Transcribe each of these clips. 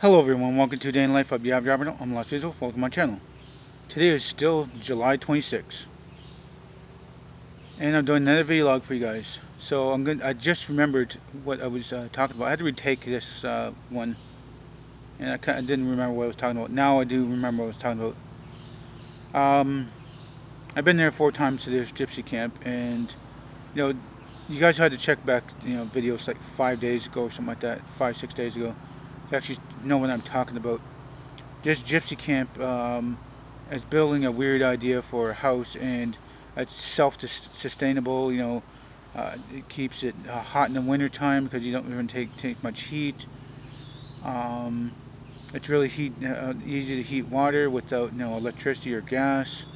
Hello everyone, welcome to Day in Life of the Aboriginal. I'm LostPhoenixWolf, welcome to my channel. Today is still July 26th. And I'm doing another video log for you guys. So I just remembered what I was talking about. I had to retake this one. And I didn't remember what I was talking about. Now I do remember what I was talking about. I've been there 4 times to this gypsy camp. And, you guys had to check back, videos like 5 days ago or something like that. 5-6 days ago. To actually know what I'm talking about. This gypsy camp is building a weird idea for a house, and it's self-sustainable. It keeps it hot in the winter time because you don't even take much heat. It's really easy to heat water without electricity or gas.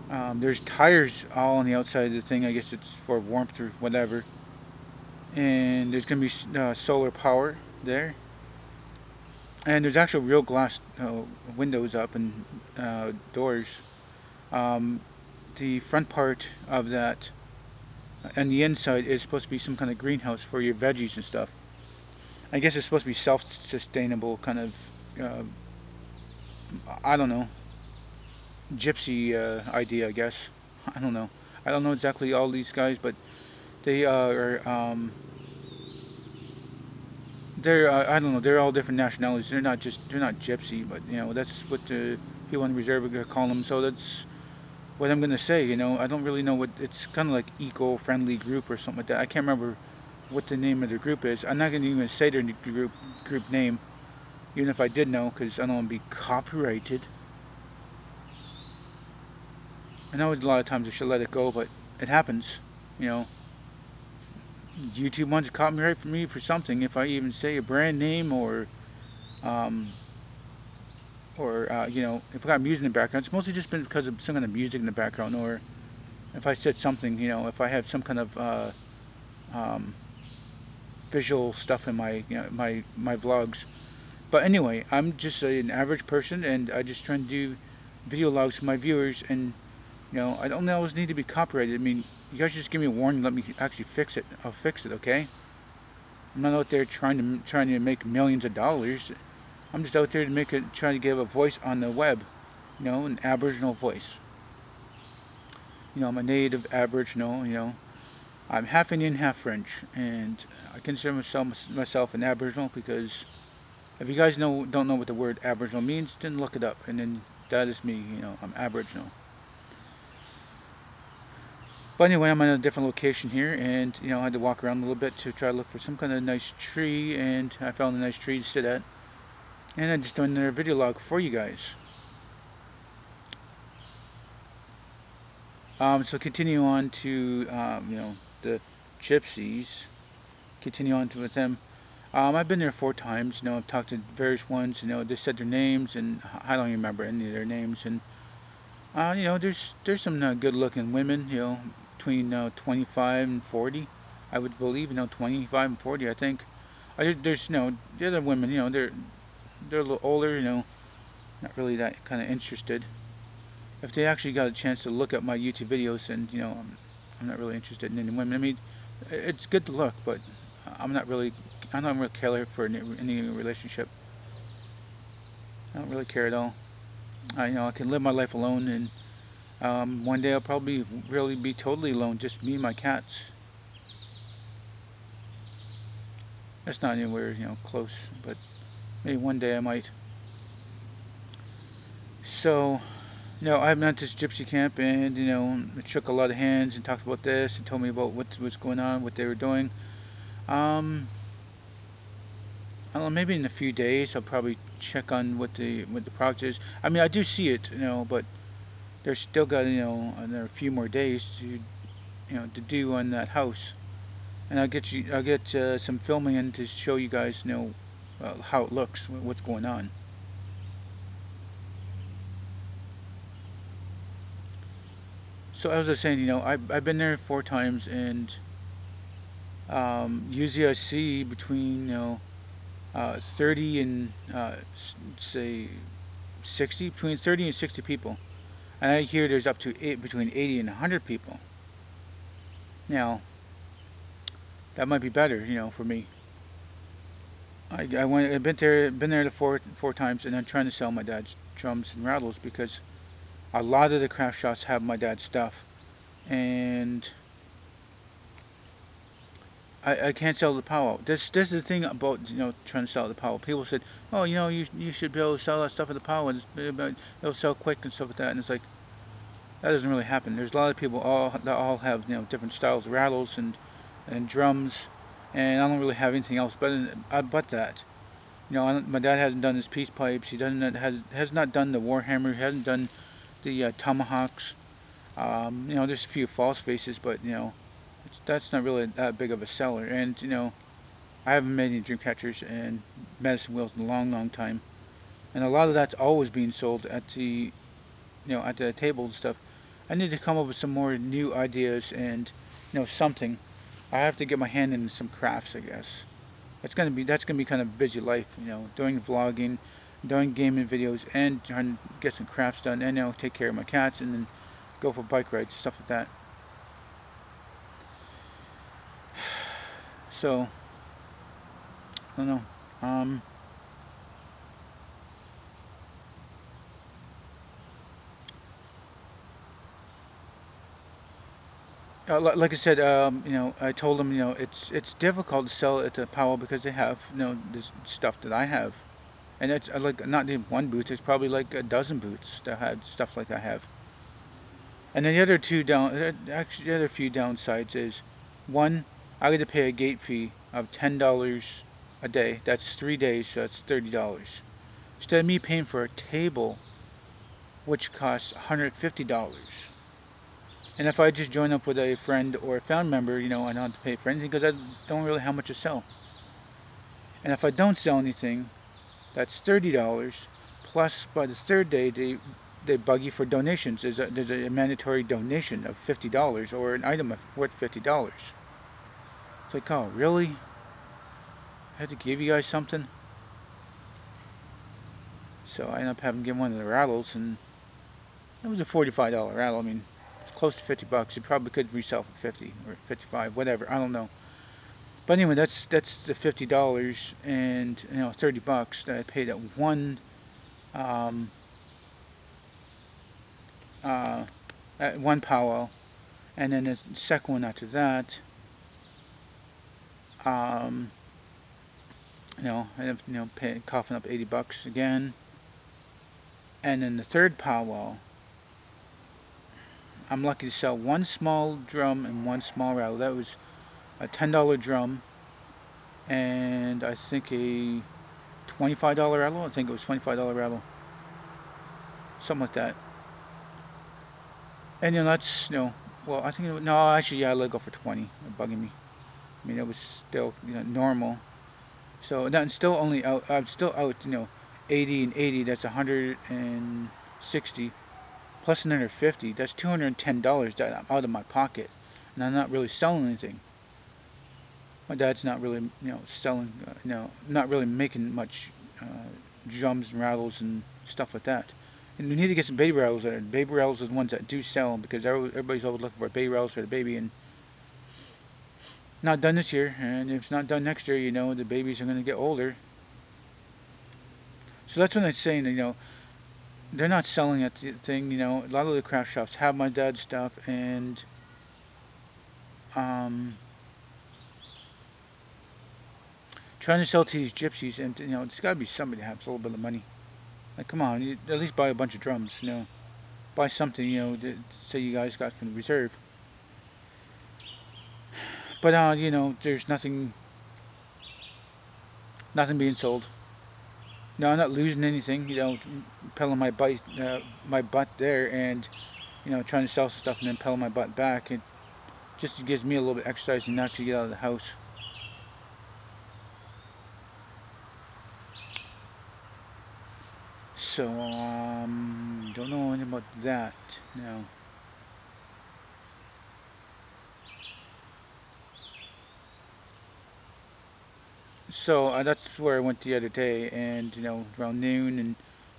There's tires all on the outside of the thing. I guess it's for warmth or whatever. And there's going to be solar power there. And there's actual real glass windows up and doors. The front part of that and the inside is supposed to be some kind of greenhouse for your veggies and stuff. I guess it's supposed to be self-sustainable kind of, I don't know, gypsy idea, I guess. I don't know. I don't know exactly all these guys, but they are... I don't know, they're all different nationalities. They're not gypsy, but that's what the people in the reserve are calling them. So that's what I'm gonna say. I don't really know what it's kind of like eco-friendly group or something like that. I can't remember what the name of their group is. I'm not gonna even say their group name, even if I did know, because I don't want to be copyrighted. I know a lot of times I should let it go, but it happens. YouTube wants to copyright for me for something if I even say a brand name or if I got music in the background. It's mostly just been because of some kind of music in the background, or if I said something, if I have some kind of visual stuff in my my vlogs. But anyway, I'm just an average person, and I just try to do video logs for my viewers, and I don't always need to be copyrighted. I mean, you guys just give me a warning, let me actually fix it. I'll fix it, okay? I'm not out there trying to make millions of dollars. I'm just out there to trying to give a voice on the web, an Aboriginal voice. I'm a native Aboriginal. I'm half Indian, half French, and I consider myself an Aboriginal because if you guys don't know what the word Aboriginal means, then look it up, and then that is me. I'm Aboriginal. But anyway, I'm in a different location here, and I had to walk around a little bit to try to look for some kind of nice tree, and I found a nice tree to sit at. And I'm just doing another video log for you guys. So continue on to the Gypsies. Continue on with them. I've been there 4 times. I've talked to various ones. They said their names, and I don't even remember any of their names. And there's some good-looking women. Between 25 and 40, I would believe. 25 and 40, I think. There's the other women. They're a little older. Not really that kind of interested. If they actually got a chance to look at my YouTube videos, and I'm not really interested in any women. I mean, it's good to look, but I don't really care for any relationship. I don't really care at all. I can live my life alone, and one day I'll probably really be totally alone, just me and my cats. That's not anywhere, close, but maybe one day I might. So, I met this gypsy camp, and, it shook a lot of hands and talked about this and told me about what was going on, what they were doing. I don't know, maybe in a few days I'll probably check on what the project is. I mean, I do see it, but there's still got another few more days to do on that house, and I'll get some filming in to show you guys how it looks, what's going on. So as I was saying, I've been there 4 times, and usually I see between 30 and say 60, between 30 and 60 people. And I hear there's up to between 80 and 100 people. Now, that might be better, for me. I've been there the four times, and I'm trying to sell my dad's drums and rattles because a lot of the craft shops have my dad's stuff, and I can't sell the powwow. This is the thing about trying to sell the powwow. People said, oh, you should be able to sell that stuff at the powwow, and it'll sell quick and stuff like that. And it's like, that doesn't really happen. There's a lot of people that all have different styles of rattles and drums, and I don't really have anything else but that. My dad hasn't done his peace pipes. He has not done the warhammer. He hasn't done the tomahawks. There's a few false faces, but that's not really that big of a seller. And I haven't made any dream catchers and medicine wheels in a long, long time. And a lot of that's always being sold at the at the tables and stuff. I need to come up with some more new ideas and something. I have to get my hand into some crafts, I guess. That's gonna be kind of a busy life, doing vlogging, doing gaming videos, and trying to get some crafts done, and take care of my cats, and then go for bike rides, stuff like that. So I don't know. Like I said, I told them, it's difficult to sell at the powwow because they have, this stuff that I have, and it's like not even one booth. There's probably like a dozen booths that had stuff like I have. And then the other the other few downsides is, one, I got to pay a gate fee of $10 a day. That's 3 days, so that's $30. Instead of me paying for a table, which costs $150. And if I just join up with a friend or a family member, I don't have to pay for anything because I don't really have much to sell. And if I don't sell anything, that's $30. Plus, by the third day, they bug you for donations. There's a mandatory donation of $50 or an item worth $50. It's like, oh, really? I had to give you guys something? So I ended up having to give one of the rattles, and it was a $45 rattle. I mean, close to $50. You probably could resell for 50 or 55, whatever. I don't know. But anyway, that's the $50 and $30 that I paid at one powwow, and then the second one after that. I ended up coughing up $80 again, and then the third powwow, I'm lucky to sell one small drum and one small rattle. That was a $10 drum, and I think a $25 rattle. I think it was $25 rattle, something like that. And that's well, I think no, actually, yeah, I let go for 20. They're bugging me. I mean, it was still normal. So that's still only out. I'm still out. 80 and 80. That's 160. Plus another 50, that's $210 that I'm out of my pocket, and I'm not really selling anything. My dad's not really, selling, not really making much drums and rattles and stuff like that. And we need to get some baby rattles there. Baby rattles are the ones that do sell because everybody's always looking for baby rattles for the baby, and not done this year. And if it's not done next year, the babies are going to get older. So that's what I'm saying. They're not selling at the thing, a lot of the craft shops have my dad's stuff, and trying to sell to these gypsies, and it's got to be somebody that has a little bit of money. Like, come on, at least buy a bunch of drums, buy something, that say you guys got from the reserve. But there's nothing being sold. No, I'm not losing anything, pedaling my butt there, and trying to sell some stuff and then pedal my butt back. It just gives me a little bit of exercise and actually get out of the house. So don't know anything about that now. So that's where I went the other day, and around noon, and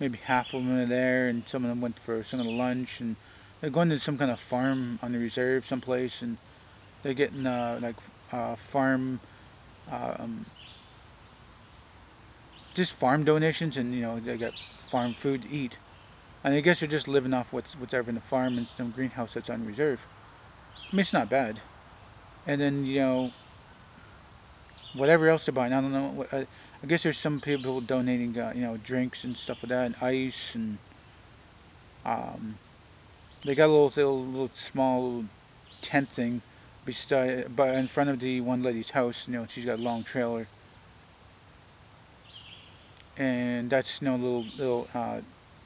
maybe half of them are there, and some of them went for some kind of lunch, and they're going to some kind of farm on the reserve someplace, and they're getting farm just farm donations, and they got farm food to eat. And I guess they're just living off what's ever in the farm and some greenhouse that's on reserve. I mean, it's not bad. And then whatever else they're buying, I don't know. I guess there's some people donating drinks and stuff like that, and ice, and they got a little small tent thing but in front of the one lady's house. She's got a long trailer, and that's little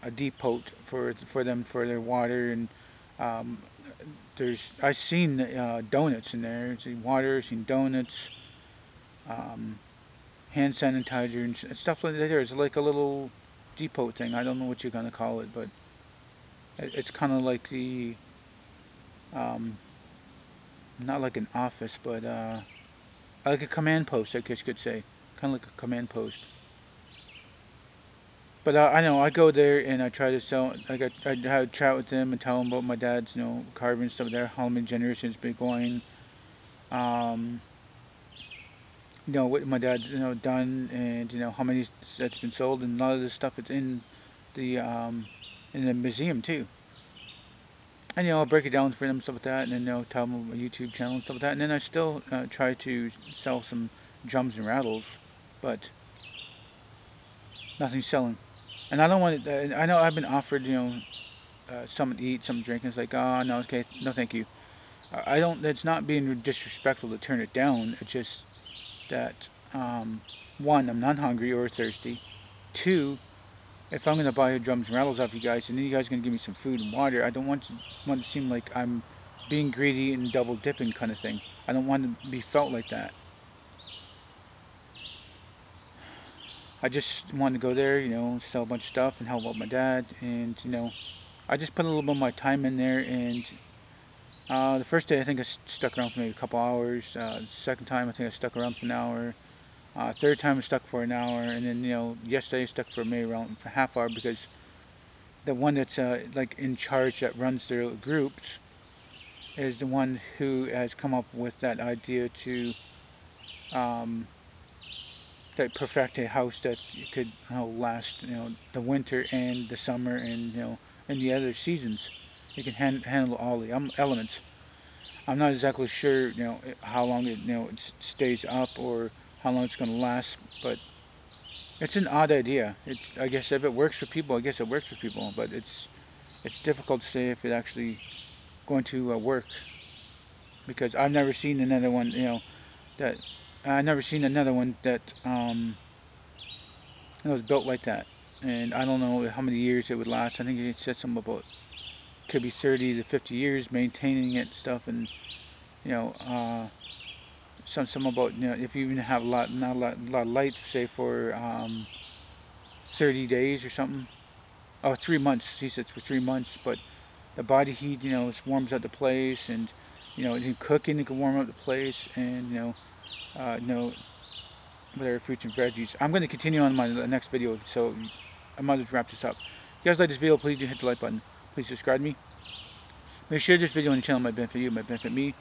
a depot for them for their water. And I've seen donuts in there. I've seen water, I've seen donuts, hand sanitizer and stuff like that. There's like a little depot thing. I don't know what you're gonna call it, but it's kind of like the not like an office, but like a command post, I guess you could say. Kind of like a command post. But I know I go there and I try to sell. I have a chat with them and tell them about my dad's carving stuff there, how many generations been going. What my dad's done, and how many that's been sold, and a lot of this stuff is in the museum too. And I'll break it down for them, stuff like that, and then tell them about my YouTube channel and stuff like that. And then I still try to sell some drums and rattles, but nothing's selling. And I don't want it. I know I've been offered something to eat, something to drink, and it's like, oh no, okay, no thank you. I don't. It's not being disrespectful to turn it down. It's just that one, I'm not hungry or thirsty. Two, if I'm gonna buy drums and rattles off you guys, and then you guys are gonna give me some food and water, I don't want to seem like I'm being greedy and double dipping kind of thing. I don't want to be felt like that. I just wanted to go there, sell a bunch of stuff and help out my dad, and I just put a little bit of my time in there. And the first day I think I stuck around for maybe a couple hours. The second time I think I stuck around for an hour. Third time I stuck for an hour, and then yesterday I stuck for maybe around a half hour, because the one that's like in charge that runs their groups is the one who has come up with that idea to that perfect a house that could last the winter and the summer and and the other seasons. It can handle all the elements. I'm not exactly sure how long it stays up or how long it's going to last, but it's an odd idea. I guess if it works for people, I guess it works for people, but it's difficult to say if it actually going to work, because I've never seen another one that was built like that, and I don't know how many years it would last. I think it said something about could be 30 to 50 years maintaining it and stuff, and some about if you even have not a lot of light, say for 30 days or something. Oh, 3 months. He said for 3 months, but the body heat warms up the place, and in cooking it can warm up the place, and whatever fruits and veggies. I'm going to continue on my next video, so I might just wrap this up. If you guys like this video, please do hit the like button. Please subscribe to me. Maybe share this video on the channel. It might benefit you, it might benefit me.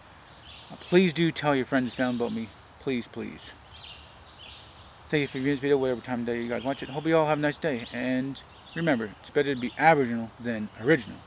Please do tell your friends and family about me. Please, please. Thank you for viewing this video, whatever time of day you guys watch it. Hope you all have a nice day. And remember, it's better to be Aboriginal than original.